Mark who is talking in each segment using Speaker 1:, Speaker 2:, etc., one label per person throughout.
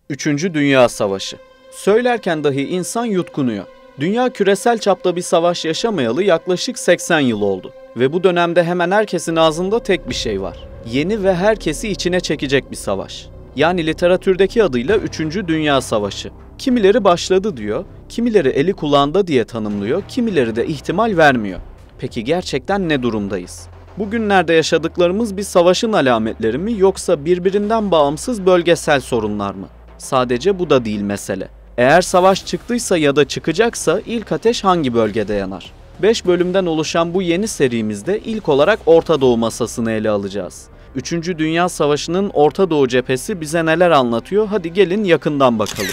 Speaker 1: Üçüncü Dünya Savaşı. Söylerken dahi insan yutkunuyor. Dünya küresel çapta bir savaş yaşamayalı yaklaşık 80 yıl oldu. Ve bu dönemde hemen herkesin ağzında tek bir şey var. Yeni ve herkesi içine çekecek bir savaş. Yani literatürdeki adıyla Üçüncü Dünya Savaşı. Kimileri başladı diyor, kimileri eli kulağında diye tanımlıyor, kimileri de ihtimal vermiyor. Peki gerçekten ne durumdayız? Bugünlerde yaşadıklarımız bir savaşın alametleri mi yoksa birbirinden bağımsız bölgesel sorunlar mı? Sadece bu da değil mesele. Eğer savaş çıktıysa ya da çıkacaksa ilk ateş hangi bölgede yanar? 5 bölümden oluşan bu yeni serimizde ilk olarak Orta Doğu masasını ele alacağız. Üçüncü Dünya Savaşı'nın Orta Doğu cephesi bize neler anlatıyor? Hadi gelin yakından bakalım.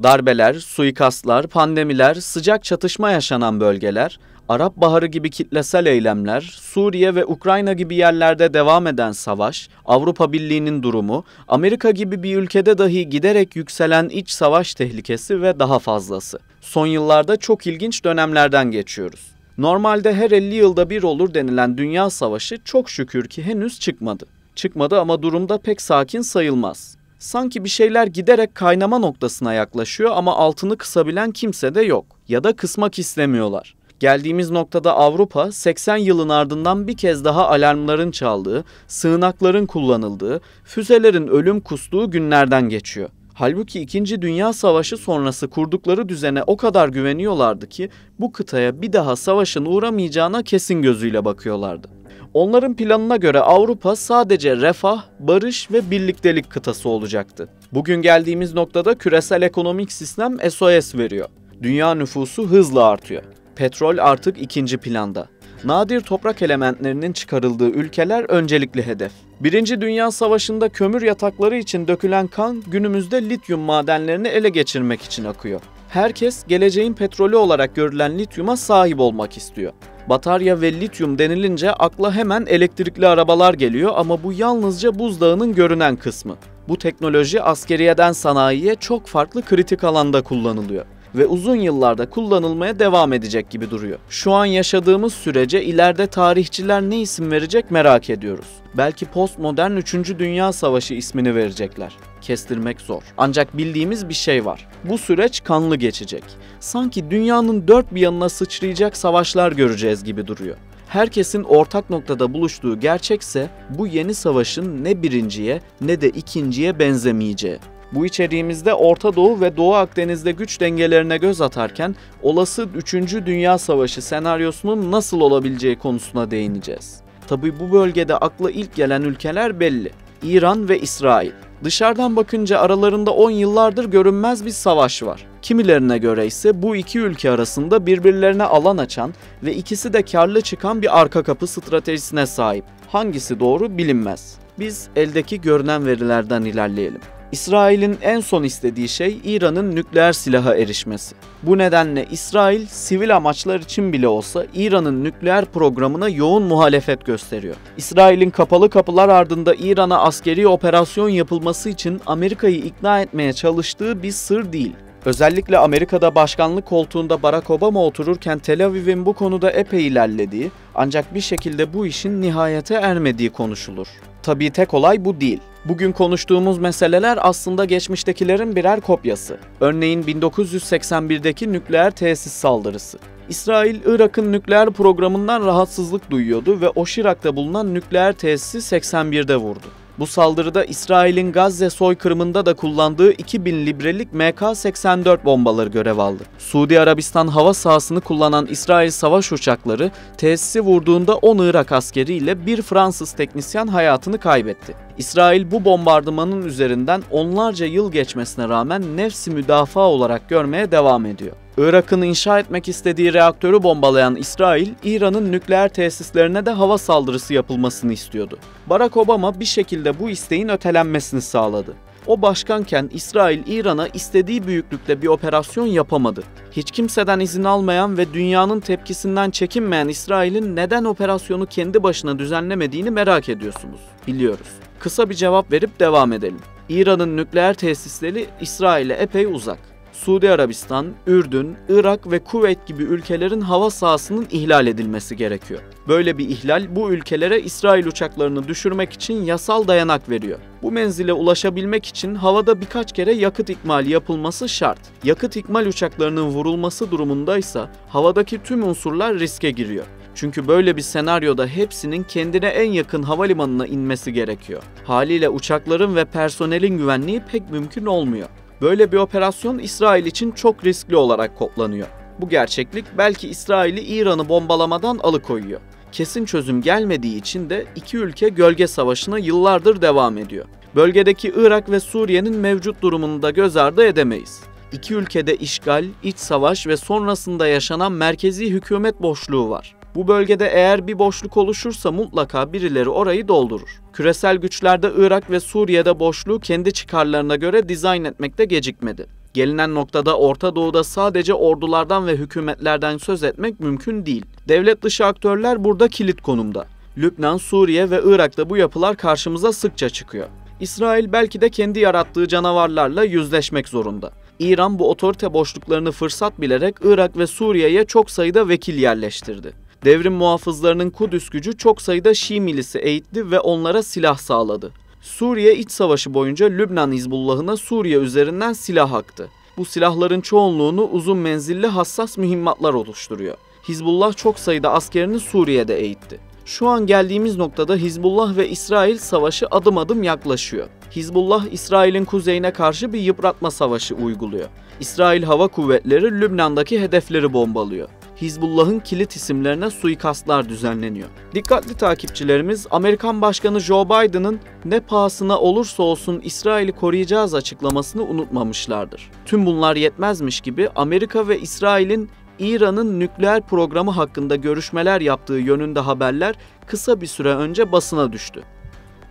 Speaker 1: Darbeler, suikastlar, pandemiler, sıcak çatışma yaşanan bölgeler, Arap Baharı gibi kitlesel eylemler, Suriye ve Ukrayna gibi yerlerde devam eden savaş, Avrupa Birliği'nin durumu, Amerika gibi bir ülkede dahi giderek yükselen iç savaş tehlikesi ve daha fazlası. Son yıllarda çok ilginç dönemlerden geçiyoruz. Normalde her 50 yılda bir olur denilen Dünya Savaşı çok şükür ki henüz çıkmadı. Çıkmadı ama durumda pek sakin sayılmaz. Sanki bir şeyler giderek kaynama noktasına yaklaşıyor ama altını kısabilen kimse de yok ya da kısmak istemiyorlar. Geldiğimiz noktada Avrupa 80 yılın ardından bir kez daha alarmların çaldığı, sığınakların kullanıldığı, füzelerin ölüm kustuğu günlerden geçiyor. Halbuki 2. Dünya Savaşı sonrası kurdukları düzene o kadar güveniyorlardı ki bu kıtaya bir daha savaşın uğramayacağına kesin gözüyle bakıyorlardı. Onların planına göre Avrupa sadece refah, barış ve birliktelik kıtası olacaktı. Bugün geldiğimiz noktada küresel ekonomik sistem SOS veriyor. Dünya nüfusu hızla artıyor. Petrol artık ikinci planda. Nadir toprak elementlerinin çıkarıldığı ülkeler öncelikli hedef. Birinci Dünya Savaşı'nda kömür yatakları için dökülen kan günümüzde lityum madenlerini ele geçirmek için akıyor. Herkes geleceğin petrolü olarak görülen lityuma sahip olmak istiyor. Batarya ve lityum denilince akla hemen elektrikli arabalar geliyor ama bu yalnızca buzdağının görünen kısmı. Bu teknoloji askeriyeden sanayiye çok farklı kritik alanda kullanılıyor ve uzun yıllarda kullanılmaya devam edecek gibi duruyor. Şu an yaşadığımız sürece ileride tarihçiler ne isim verecek merak ediyoruz. Belki postmodern 3. Dünya Savaşı ismini verecekler. Kestirmek zor. Ancak bildiğimiz bir şey var. Bu süreç kanlı geçecek. Sanki dünyanın dört bir yanına sıçrayacak savaşlar göreceğiz gibi duruyor. Herkesin ortak noktada buluştuğu gerçekse bu yeni savaşın ne birinciye ne de ikinciye benzemeyeceği. Bu içeriğimizde Orta Doğu ve Doğu Akdeniz'de güç dengelerine göz atarken olası 3. Dünya Savaşı senaryosunun nasıl olabileceği konusuna değineceğiz. Tabii bu bölgede akla ilk gelen ülkeler belli. İran ve İsrail. Dışarıdan bakınca aralarında 10 yıllardır görünmez bir savaş var. Kimilerine göre ise bu iki ülke arasında birbirlerine alan açan ve ikisi de karlı çıkan bir arka kapı stratejisine sahip. Hangisi doğru bilinmez. Biz eldeki görünen verilerden ilerleyelim. İsrail'in en son istediği şey İran'ın nükleer silaha erişmesi. Bu nedenle İsrail sivil amaçlar için bile olsa İran'ın nükleer programına yoğun muhalefet gösteriyor. İsrail'in kapalı kapılar ardında İran'a askeri operasyon yapılması için Amerika'yı ikna etmeye çalıştığı bir sır değil. Özellikle Amerika'da başkanlık koltuğunda Barack Obama otururken Tel Aviv'in bu konuda epey ilerlediği ancak bir şekilde bu işin nihayete ermediği konuşulur. Tabii tek olay bu değil. Bugün konuştuğumuz meseleler aslında geçmiştekilerin birer kopyası. Örneğin 1981'deki nükleer tesis saldırısı. İsrail, Irak'ın nükleer programından rahatsızlık duyuyordu ve Osirak'ta bulunan nükleer tesisi 81'de vurdu. Bu saldırıda İsrail'in Gazze soykırımında da kullandığı 2000 librelik MK-84 bombaları görev aldı. Suudi Arabistan hava sahasını kullanan İsrail savaş uçakları tesisi vurduğunda 10 Irak askeri ile bir Fransız teknisyen hayatını kaybetti. İsrail bu bombardımanın üzerinden onlarca yıl geçmesine rağmen nefsi müdafaa olarak görmeye devam ediyor. Irak'ın inşa etmek istediği reaktörü bombalayan İsrail, İran'ın nükleer tesislerine de hava saldırısı yapılmasını istiyordu. Barack Obama bir şekilde bu isteğin ötelenmesini sağladı. O başkanken İsrail, İran'a istediği büyüklükte bir operasyon yapamadı. Hiç kimseden izin almayan ve dünyanın tepkisinden çekinmeyen İsrail'in neden operasyonu kendi başına düzenlemediğini merak ediyorsunuz. Biliyoruz. Kısa bir cevap verip devam edelim. İran'ın nükleer tesisleri İsrail'e epey uzak. Suudi Arabistan, Ürdün, Irak ve Kuveyt gibi ülkelerin hava sahasının ihlal edilmesi gerekiyor. Böyle bir ihlal bu ülkelere İsrail uçaklarını düşürmek için yasal dayanak veriyor. Bu menzile ulaşabilmek için havada birkaç kere yakıt ikmali yapılması şart. Yakıt ikmal uçaklarının vurulması durumundaysa havadaki tüm unsurlar riske giriyor. Çünkü böyle bir senaryoda hepsinin kendine en yakın havalimanına inmesi gerekiyor. Haliyle uçakların ve personelin güvenliği pek mümkün olmuyor. Böyle bir operasyon İsrail için çok riskli olarak kodlanıyor. Bu gerçeklik belki İsrail'i İran'ı bombalamadan alıkoyuyor. Kesin çözüm gelmediği için de iki ülke gölge savaşına yıllardır devam ediyor. Bölgedeki Irak ve Suriye'nin mevcut durumunu da göz ardı edemeyiz. İki ülkede işgal, iç savaş ve sonrasında yaşanan merkezi hükümet boşluğu var. Bu bölgede eğer bir boşluk oluşursa mutlaka birileri orayı doldurur. Küresel güçler de Irak ve Suriye'de boşluğu kendi çıkarlarına göre dizayn etmekte gecikmedi. Gelinen noktada Orta Doğu'da sadece ordulardan ve hükümetlerden söz etmek mümkün değil. Devlet dışı aktörler burada kilit konumda. Lübnan, Suriye ve Irak'ta bu yapılar karşımıza sıkça çıkıyor. İsrail belki de kendi yarattığı canavarlarla yüzleşmek zorunda. İran bu otorite boşluklarını fırsat bilerek Irak ve Suriye'ye çok sayıda vekil yerleştirdi. Devrim muhafızlarının Kudüs gücü çok sayıda Şii milisi eğitti ve onlara silah sağladı. Suriye iç savaşı boyunca Lübnan Hizbullah'ına Suriye üzerinden silah aktı. Bu silahların çoğunluğunu uzun menzilli hassas mühimmatlar oluşturuyor. Hizbullah çok sayıda askerini Suriye'de eğitti. Şu an geldiğimiz noktada Hizbullah ve İsrail savaşı adım adım yaklaşıyor. Hizbullah, İsrail'in kuzeyine karşı bir yıpratma savaşı uyguluyor. İsrail Hava Kuvvetleri Lübnan'daki hedefleri bombalıyor. Hizbullah'ın kilit isimlerine suikastlar düzenleniyor. Dikkatli takipçilerimiz, Amerikan Başkanı Joe Biden'ın ne pahasına olursa olsun İsrail'i koruyacağız açıklamasını unutmamışlardır. Tüm bunlar yetmezmiş gibi Amerika ve İsrail'in İran'ın nükleer programı hakkında görüşmeler yaptığı yönünde haberler kısa bir süre önce basına düştü.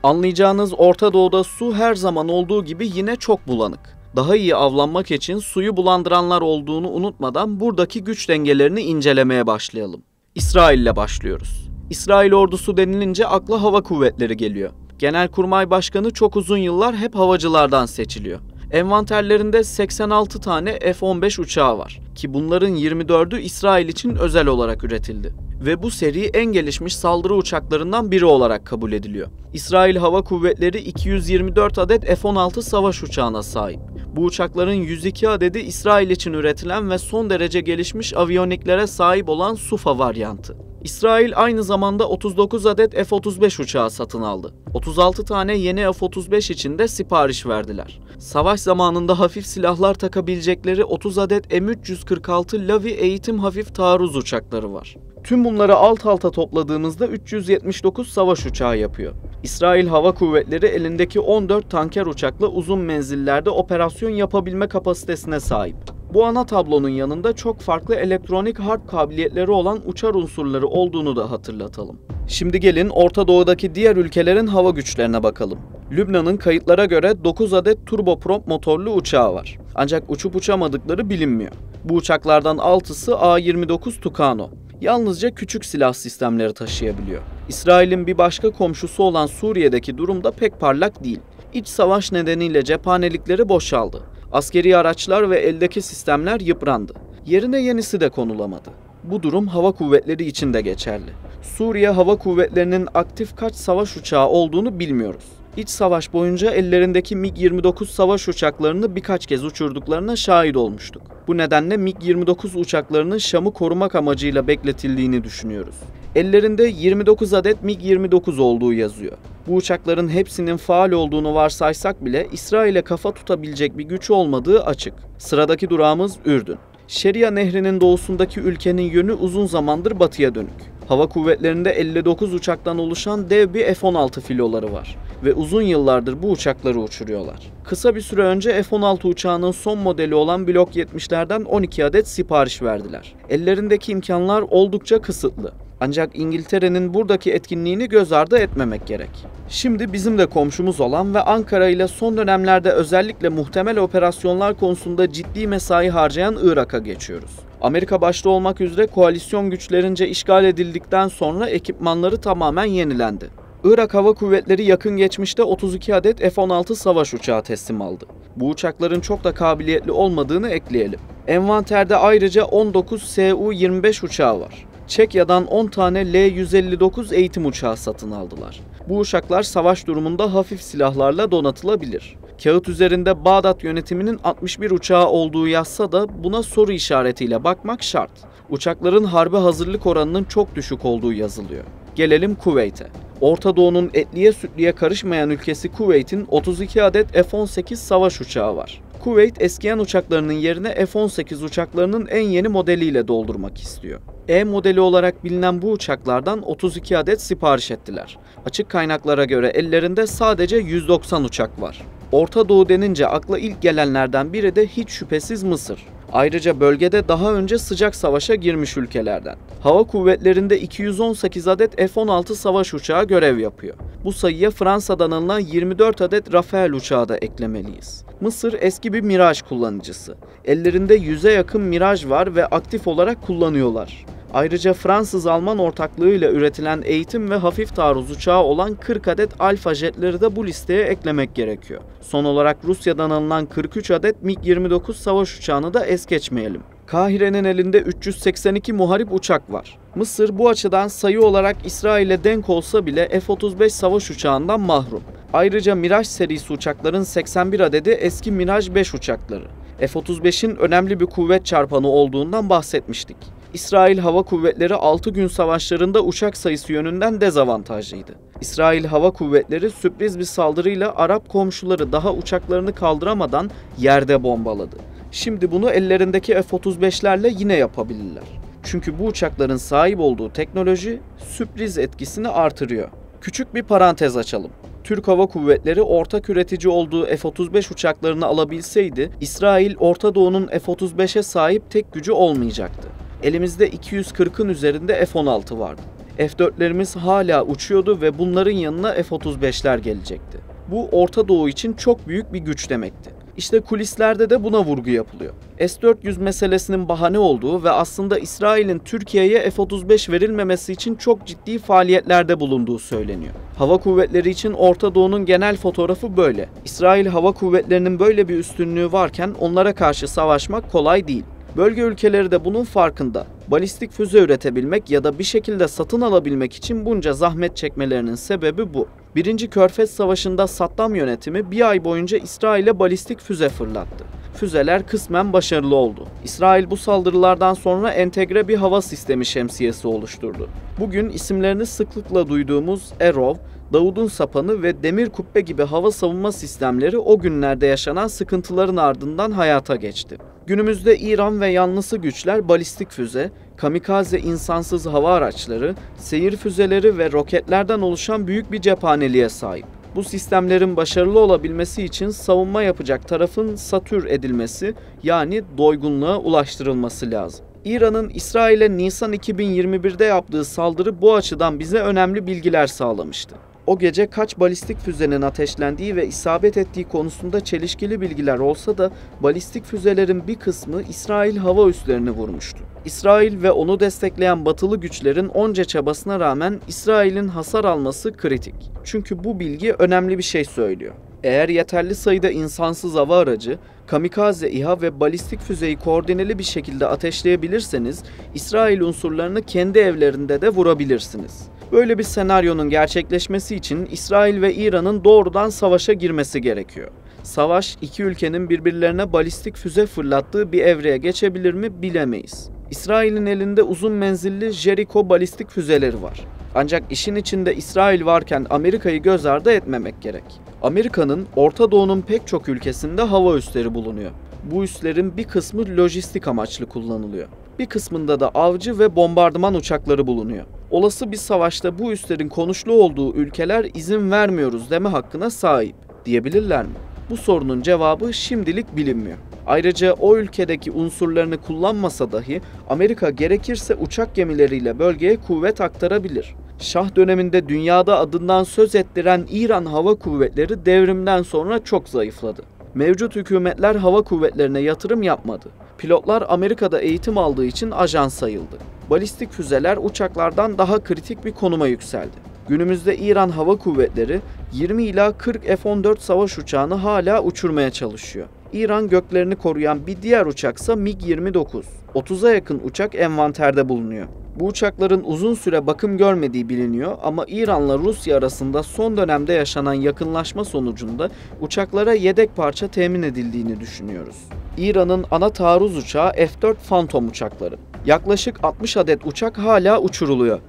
Speaker 1: Anlayacağınız Orta Doğu'da su her zaman olduğu gibi yine çok bulanık. Daha iyi avlanmak için suyu bulandıranlar olduğunu unutmadan buradaki güç dengelerini incelemeye başlayalım. İsrail'le başlıyoruz. İsrail ordusu denilince akla hava kuvvetleri geliyor. Genelkurmay Başkanı çok uzun yıllar hep havacılardan seçiliyor. Envanterlerinde 86 tane F-15 uçağı var ki bunların 24'ü İsrail için özel olarak üretildi. Ve bu seri en gelişmiş saldırı uçaklarından biri olarak kabul ediliyor. İsrail Hava Kuvvetleri 224 adet F-16 savaş uçağına sahip. Bu uçakların 102 adedi İsrail için üretilen ve son derece gelişmiş aviyoniklere sahip olan Sufa varyantı. İsrail aynı zamanda 39 adet F-35 uçağı satın aldı. 36 tane yeni F-35 için de sipariş verdiler. Savaş zamanında hafif silahlar takabilecekleri 30 adet M346 Lavi eğitim hafif taarruz uçakları var. Tüm bunları alt alta topladığımızda 379 savaş uçağı yapıyor. İsrail Hava Kuvvetleri elindeki 14 tanker uçakla uzun menzillerde operasyon yapabilme kapasitesine sahip. Bu ana tablonun yanında çok farklı elektronik harp kabiliyetleri olan uçar unsurları olduğunu da hatırlatalım. Şimdi gelin Orta Doğu'daki diğer ülkelerin hava güçlerine bakalım. Lübnan'ın kayıtlara göre 9 adet turboprop motorlu uçağı var. Ancak uçup uçamadıkları bilinmiyor. Bu uçaklardan 6'sı A-29 Tucano. Yalnızca küçük silah sistemleri taşıyabiliyor. İsrail'in bir başka komşusu olan Suriye'deki durum da pek parlak değil. İç savaş nedeniyle cephanelikleri boşaldı. Askeri araçlar ve eldeki sistemler yıprandı. Yerine yenisi de konulamadı. Bu durum hava kuvvetleri için de geçerli. Suriye Hava Kuvvetleri'nin aktif kaç savaş uçağı olduğunu bilmiyoruz. İç savaş boyunca ellerindeki MiG-29 savaş uçaklarını birkaç kez uçurduklarına şahit olmuştuk. Bu nedenle MiG-29 uçaklarının Şam'ı korumak amacıyla bekletildiğini düşünüyoruz. Ellerinde 29 adet MiG-29 olduğu yazıyor. Bu uçakların hepsinin faal olduğunu varsaysak bile İsrail'e kafa tutabilecek bir güç olmadığı açık. Sıradaki durağımız Ürdün. Şeria Nehri'nin doğusundaki ülkenin yönü uzun zamandır batıya dönük. Hava kuvvetlerinde 59 uçaktan oluşan dev bir F-16 filoları var ve uzun yıllardır bu uçakları uçuruyorlar. Kısa bir süre önce F-16 uçağının son modeli olan Block 70'lerden 12 adet sipariş verdiler. Ellerindeki imkanlar oldukça kısıtlı. Ancak İngiltere'nin buradaki etkinliğini göz ardı etmemek gerek. Şimdi bizim de komşumuz olan ve Ankara ile son dönemlerde özellikle muhtemel operasyonlar konusunda ciddi mesai harcayan Irak'a geçiyoruz. Amerika başta olmak üzere koalisyon güçlerince işgal edildikten sonra ekipmanları tamamen yenilendi. Irak Hava Kuvvetleri yakın geçmişte 32 adet F-16 savaş uçağı teslim aldı. Bu uçakların çok da kabiliyetli olmadığını ekleyelim. Envanterde ayrıca 19 Su-25 uçağı var. Çekya'dan 10 tane L-159 eğitim uçağı satın aldılar. Bu uçaklar savaş durumunda hafif silahlarla donatılabilir. Kağıt üzerinde Bağdat yönetiminin 61 uçağı olduğu yazsa da buna soru işaretiyle bakmak şart. Uçakların harbe hazırlık oranının çok düşük olduğu yazılıyor. Gelelim Kuveyt'e. Orta Doğu'nun etliye sütlüye karışmayan ülkesi Kuveyt'in 32 adet F-18 savaş uçağı var. Kuveyt eskiyen uçaklarının yerine F-18 uçaklarının en yeni modeliyle doldurmak istiyor. E modeli olarak bilinen bu uçaklardan 32 adet sipariş ettiler. Açık kaynaklara göre ellerinde sadece 190 uçak var. Orta Doğu denince akla ilk gelenlerden biri de hiç şüphesiz Mısır. Ayrıca bölgede daha önce sıcak savaşa girmiş ülkelerden. Hava kuvvetlerinde 218 adet F-16 savaş uçağı görev yapıyor. Bu sayıya Fransa'dan alınan 24 adet Rafale uçağı da eklemeliyiz. Mısır eski bir Mirage kullanıcısı. Ellerinde 100'e yakın Mirage var ve aktif olarak kullanıyorlar. Ayrıca Fransız-Alman ortaklığıyla üretilen eğitim ve hafif taarruz uçağı olan 40 adet Alfa jetleri de bu listeye eklemek gerekiyor. Son olarak Rusya'dan alınan 43 adet MiG-29 savaş uçağını da es geçmeyelim. Kahire'nin elinde 382 muharip uçak var. Mısır bu açıdan sayı olarak İsrail'e denk olsa bile F-35 savaş uçağından mahrum. Ayrıca Mirage serisi uçakların 81 adedi eski Mirage 5 uçakları. F-35'in önemli bir kuvvet çarpanı olduğundan bahsetmiştik. İsrail Hava Kuvvetleri 6 gün savaşlarında uçak sayısı yönünden dezavantajlıydı. İsrail Hava Kuvvetleri sürpriz bir saldırıyla Arap komşuları daha uçaklarını kaldıramadan yerde bombaladı. Şimdi bunu ellerindeki F-35'lerle yine yapabilirler. Çünkü bu uçakların sahip olduğu teknoloji sürpriz etkisini artırıyor. Küçük bir parantez açalım. Türk Hava Kuvvetleri ortak üretici olduğu F-35 uçaklarını alabilseydi, İsrail Orta Doğu'nun F-35'e sahip tek gücü olmayacaktı. Elimizde 240'ın üzerinde F-16 vardı. F-4'lerimiz hala uçuyordu ve bunların yanına F-35'ler gelecekti. Bu Orta Doğu için çok büyük bir güç demekti. İşte kulislerde de buna vurgu yapılıyor. S-400 meselesinin bahane olduğu ve aslında İsrail'in Türkiye'ye F-35 verilmemesi için çok ciddi faaliyetlerde bulunduğu söyleniyor. Hava kuvvetleri için Orta Doğu'nun genel fotoğrafı böyle. İsrail Hava Kuvvetleri'nin böyle bir üstünlüğü varken onlara karşı savaşmak kolay değil. Bölge ülkeleri de bunun farkında. Balistik füze üretebilmek ya da bir şekilde satın alabilmek için bunca zahmet çekmelerinin sebebi bu. 1. Körfez Savaşı'nda Saddam yönetimi bir ay boyunca İsrail'e balistik füze fırlattı. Füzeler kısmen başarılı oldu. İsrail bu saldırılardan sonra entegre bir hava sistemi şemsiyesi oluşturdu. Bugün isimlerini sıklıkla duyduğumuz Erov, Davud'un sapanı ve demir kubbe gibi hava savunma sistemleri o günlerde yaşanan sıkıntıların ardından hayata geçti. Günümüzde İran ve yanlısı güçler balistik füze, kamikaze insansız hava araçları, seyir füzeleri ve roketlerden oluşan büyük bir cephaneliğe sahip. Bu sistemlerin başarılı olabilmesi için savunma yapacak tarafın satür edilmesi, yani doygunluğa ulaştırılması lazım. İran'ın İsrail'e Nisan 2021'de yaptığı saldırı bu açıdan bize önemli bilgiler sağlamıştı. O gece kaç balistik füzenin ateşlendiği ve isabet ettiği konusunda çelişkili bilgiler olsa da balistik füzelerin bir kısmı İsrail hava üslerini vurmuştu. İsrail ve onu destekleyen batılı güçlerin onca çabasına rağmen İsrail'in hasar alması kritik. Çünkü bu bilgi önemli bir şey söylüyor. Eğer yeterli sayıda insansız hava aracı, kamikaze İHA ve balistik füzeyi koordineli bir şekilde ateşleyebilirseniz, İsrail unsurlarını kendi evlerinde de vurabilirsiniz. Böyle bir senaryonun gerçekleşmesi için İsrail ve İran'ın doğrudan savaşa girmesi gerekiyor. Savaş, iki ülkenin birbirlerine balistik füze fırlattığı bir evreye geçebilir mi bilemeyiz. İsrail'in elinde uzun menzilli Jericho balistik füzeleri var. Ancak işin içinde İsrail varken Amerika'yı göz ardı etmemek gerek. Amerika'nın Orta Doğu'nun pek çok ülkesinde hava üsleri bulunuyor. Bu üslerin bir kısmı lojistik amaçlı kullanılıyor. Bir kısmında da avcı ve bombardıman uçakları bulunuyor. Olası bir savaşta bu üslerin konuşlu olduğu ülkeler izin vermiyoruz deme hakkına sahip diyebilirler mi? Bu sorunun cevabı şimdilik bilinmiyor. Ayrıca o ülkedeki unsurlarını kullanmasa dahi Amerika gerekirse uçak gemileriyle bölgeye kuvvet aktarabilir. Şah döneminde dünyada adından söz ettiren İran Hava Kuvvetleri devrimden sonra çok zayıfladı. Mevcut hükümetler hava kuvvetlerine yatırım yapmadı. Pilotlar Amerika'da eğitim aldığı için ajan sayıldı. Balistik füzeler uçaklardan daha kritik bir konuma yükseldi. Günümüzde İran Hava Kuvvetleri 20 ila 40 F-14 savaş uçağını hala uçurmaya çalışıyor. İran göklerini koruyan bir diğer uçaksa MiG-29. 30'a yakın uçak envanterde bulunuyor. Bu uçakların uzun süre bakım görmediği biliniyor ama İran'la Rusya arasında son dönemde yaşanan yakınlaşma sonucunda uçaklara yedek parça temin edildiğini düşünüyoruz. İran'ın ana taarruz uçağı F-4 Phantom uçakları. Yaklaşık 60 adet uçak hala uçuruluyor.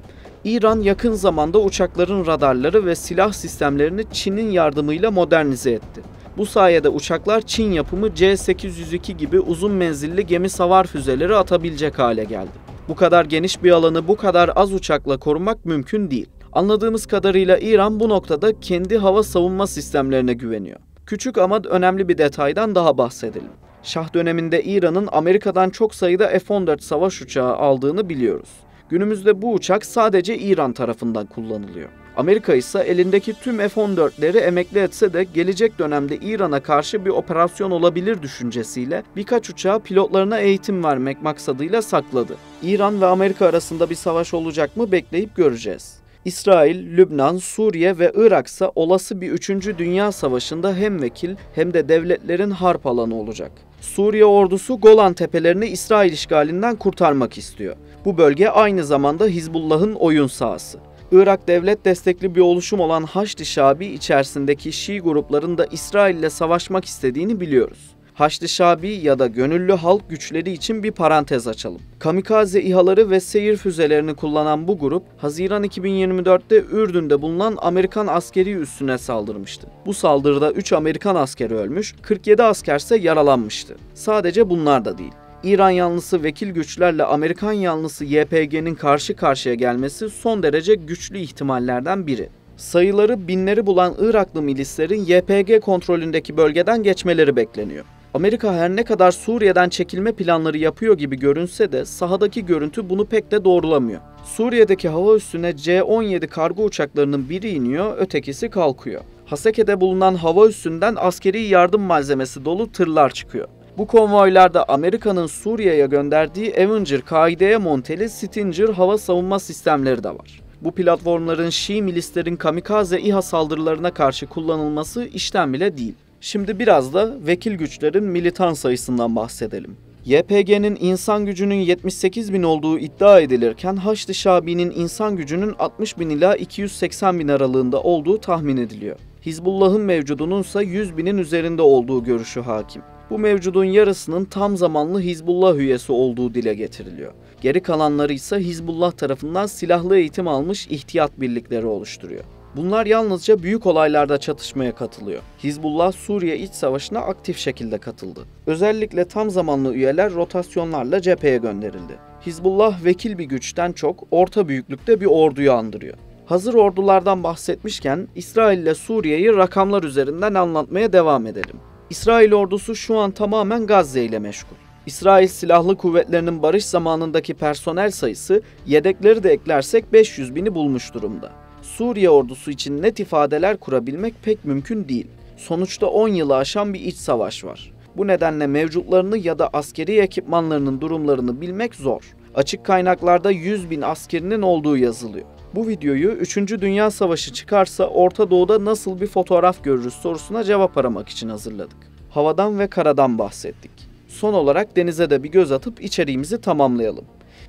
Speaker 1: İran yakın zamanda uçakların radarları ve silah sistemlerini Çin'in yardımıyla modernize etti. Bu sayede uçaklar Çin yapımı C-802 gibi uzun menzilli gemi savar füzeleri atabilecek hale geldi. Bu kadar geniş bir alanı bu kadar az uçakla korumak mümkün değil. Anladığımız kadarıyla İran bu noktada kendi hava savunma sistemlerine güveniyor. Küçük ama önemli bir detaydan daha bahsedelim. Şah döneminde İran'ın Amerika'dan çok sayıda F-14 savaş uçağı aldığını biliyoruz. Günümüzde bu uçak sadece İran tarafından kullanılıyor. Amerika ise elindeki tüm F-14'leri emekli etse de gelecek dönemde İran'a karşı bir operasyon olabilir düşüncesiyle birkaç uçağı pilotlarına eğitim vermek maksadıyla sakladı. İran ve Amerika arasında bir savaş olacak mı bekleyip göreceğiz. İsrail, Lübnan, Suriye ve Irak ise olası bir 3. Dünya Savaşı'nda hem vekil hem de devletlerin harp alanı olacak. Suriye ordusu Golan Tepelerini İsrail işgalinden kurtarmak istiyor. Bu bölge aynı zamanda Hizbullah'ın oyun sahası. Irak devlet destekli bir oluşum olan Haçlı Şabi içerisindeki Şii grupların da İsrail ile savaşmak istediğini biliyoruz. Haçlı Şabi ya da gönüllü halk güçleri için bir parantez açalım. Kamikaze İHA'ları ve seyir füzelerini kullanan bu grup, Haziran 2024'te Ürdün'de bulunan Amerikan askeri üssüne saldırmıştı. Bu saldırıda 3 Amerikan askeri ölmüş, 47 askerse yaralanmıştı. Sadece bunlar da değil. İran yanlısı vekil güçlerle Amerikan yanlısı YPG'nin karşı karşıya gelmesi son derece güçlü ihtimallerden biri. Sayıları binleri bulan Iraklı milislerin YPG kontrolündeki bölgeden geçmeleri bekleniyor. Amerika her ne kadar Suriye'den çekilme planları yapıyor gibi görünse de sahadaki görüntü bunu pek de doğrulamıyor. Suriye'deki hava üssüne C-17 kargo uçaklarının biri iniyor, ötekisi kalkıyor. Haseke'de bulunan hava üssünden askeri yardım malzemesi dolu tırlar çıkıyor. Bu konvoylarda Amerika'nın Suriye'ye gönderdiği Avenger kaideye monteli Stinger hava savunma sistemleri de var. Bu platformların Şii milislerin kamikaze İHA saldırılarına karşı kullanılması işten bile değil. Şimdi biraz da vekil güçlerin militan sayısından bahsedelim. YPG'nin insan gücünün 78 bin olduğu iddia edilirken Haçlı Şabi'nin insan gücünün 60 bin ila 280 bin aralığında olduğu tahmin ediliyor. Hizbullah'ın mevcudunun ise 100 binin üzerinde olduğu görüşü hakim. Bu mevcudun yarısının tam zamanlı Hizbullah üyesi olduğu dile getiriliyor. Geri kalanları ise Hizbullah tarafından silahlı eğitim almış ihtiyat birlikleri oluşturuyor. Bunlar yalnızca büyük olaylarda çatışmaya katılıyor. Hizbullah Suriye iç savaşına aktif şekilde katıldı. Özellikle tam zamanlı üyeler rotasyonlarla cepheye gönderildi. Hizbullah vekil bir güçten çok orta büyüklükte bir orduyu andırıyor. Hazır ordulardan bahsetmişken İsrail ile Suriye'yi rakamlar üzerinden anlatmaya devam edelim. İsrail ordusu şu an tamamen Gazze ile meşgul. İsrail Silahlı Kuvvetleri'nin barış zamanındaki personel sayısı yedekleri de eklersek 500 bini bulmuş durumda. Suriye ordusu için net ifadeler kurabilmek pek mümkün değil. Sonuçta 10 yılı aşan bir iç savaş var. Bu nedenle mevcutlarını ya da askeri ekipmanlarının durumlarını bilmek zor. Açık kaynaklarda 100 bin askerinin olduğu yazılıyor. Bu videoyu 3. Dünya Savaşı çıkarsa Orta Doğu'da nasıl bir fotoğraf görürüz sorusuna cevap aramak için hazırladık. Havadan ve karadan bahsettik. Son olarak denize de bir göz atıp içeriğimizi tamamlayalım.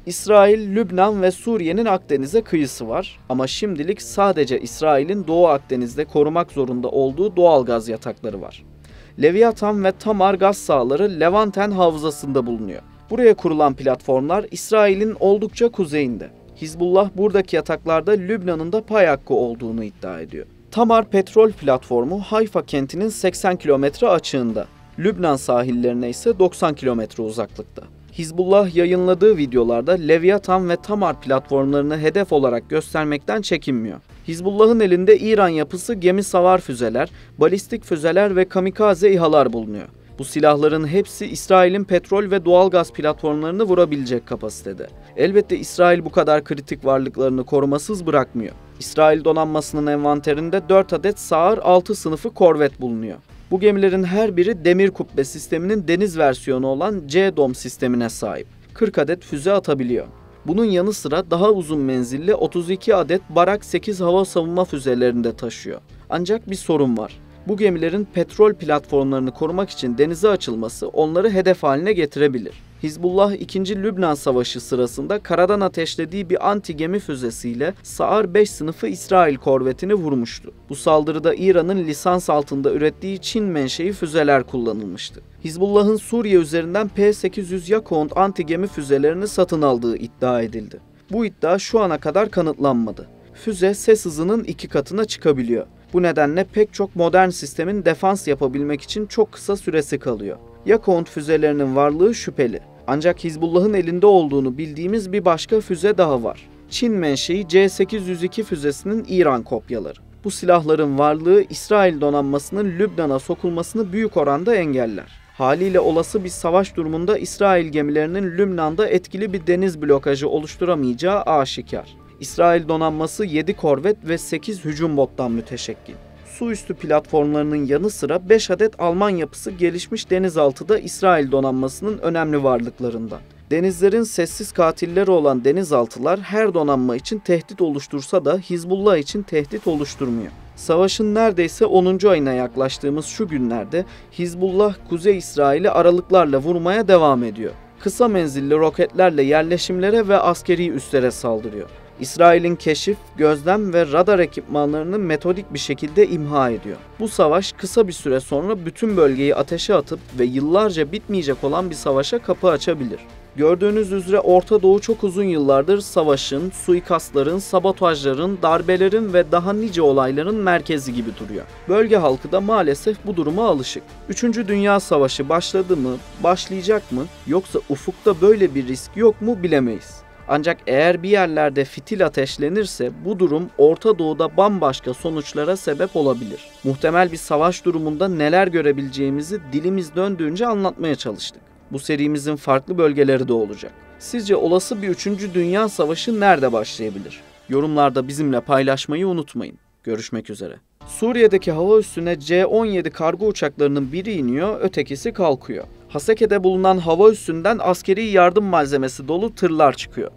Speaker 1: İsrail, Lübnan ve Suriye'nin Akdeniz'e kıyısı var ama şimdilik sadece İsrail'in Doğu Akdeniz'de korumak zorunda olduğu doğal gaz yatakları var. Leviathan ve Tamar gaz sahaları Levanten havzasında bulunuyor. Buraya kurulan platformlar İsrail'in oldukça kuzeyinde. Hizbullah buradaki yataklarda Lübnan'ın da pay hakkı olduğunu iddia ediyor. Tamar petrol platformu Hayfa kentinin 80 kilometre açığında. Lübnan sahillerine ise 90 kilometre uzaklıkta. Hizbullah yayınladığı videolarda Leviathan ve Tamar platformlarını hedef olarak göstermekten çekinmiyor. Hizbullah'ın elinde İran yapısı gemi savar füzeler, balistik füzeler ve kamikaze İHA'lar bulunuyor. Bu silahların hepsi İsrail'in petrol ve doğalgaz platformlarını vurabilecek kapasitede. Elbette İsrail bu kadar kritik varlıklarını korumasız bırakmıyor. İsrail donanmasının envanterinde 4 adet Sa'ar 6 sınıfı korvet bulunuyor. Bu gemilerin her biri demir kubbe sisteminin deniz versiyonu olan C-DOM sistemine sahip. 40 adet füze atabiliyor. Bunun yanı sıra daha uzun menzilli 32 adet Barak 8 hava savunma füzelerini de taşıyor. Ancak bir sorun var. Bu gemilerin petrol platformlarını korumak için denize açılması onları hedef haline getirebilir. Hizbullah 2. Lübnan Savaşı sırasında karadan ateşlediği bir anti gemi füzesiyle Sa'ar 5 sınıfı İsrail korvetini vurmuştu. Bu saldırıda İran'ın lisans altında ürettiği Çin menşei füzeler kullanılmıştı. Hizbullah'ın Suriye üzerinden P-800 Yakound anti gemi füzelerini satın aldığı iddia edildi. Bu iddia şu ana kadar kanıtlanmadı. Füze ses hızının 2 katına çıkabiliyor. Bu nedenle pek çok modern sistemin defans yapabilmek için çok kısa süresi kalıyor. Yakound füzelerinin varlığı şüpheli. Ancak Hizbullah'ın elinde olduğunu bildiğimiz bir başka füze daha var. Çin menşei C-802 füzesinin İran kopyaları. Bu silahların varlığı İsrail donanmasının Lübnan'a sokulmasını büyük oranda engeller. Haliyle olası bir savaş durumunda İsrail gemilerinin Lübnan'da etkili bir deniz blokajı oluşturamayacağı aşikar. İsrail donanması 7 korvet ve 8 hücum bottan müteşekkil. Su üstü platformlarının yanı sıra 5 adet Alman yapısı gelişmiş denizaltıda İsrail donanmasının önemli varlıklarından. Denizlerin sessiz katilleri olan denizaltılar her donanma için tehdit oluştursa da Hizbullah için tehdit oluşturmuyor. Savaşın neredeyse 10. ayına yaklaştığımız şu günlerde Hizbullah Kuzey İsrail'i aralıklarla vurmaya devam ediyor. Kısa menzilli roketlerle yerleşimlere ve askeri üslere saldırıyor. İsrail'in keşif, gözlem ve radar ekipmanlarını metodik bir şekilde imha ediyor. Bu savaş kısa bir süre sonra bütün bölgeyi ateşe atıp ve yıllarca bitmeyecek olan bir savaşa kapı açabilir. Gördüğünüz üzere Orta Doğu çok uzun yıllardır savaşın, suikastların, sabotajların, darbelerin ve daha nice olayların merkezi gibi duruyor. Bölge halkı da maalesef bu duruma alışık. 3. Dünya Savaşı başladı mı, başlayacak mı, yoksa ufukta böyle bir risk yok mu bilemeyiz. Ancak eğer bir yerlerde fitil ateşlenirse bu durum Orta Doğu'da bambaşka sonuçlara sebep olabilir. Muhtemel bir savaş durumunda neler görebileceğimizi dilimiz döndüğünce anlatmaya çalıştık. Bu serimizin farklı bölgeleri de olacak. Sizce olası bir 3. Dünya Savaşı nerede başlayabilir? Yorumlarda bizimle paylaşmayı unutmayın. Görüşmek üzere. Suriye'deki hava üssüne C-17 kargo uçaklarının biri iniyor, ötekisi kalkıyor. Haseke'de bulunan hava üssünden askeri yardım malzemesi dolu tırlar çıkıyor.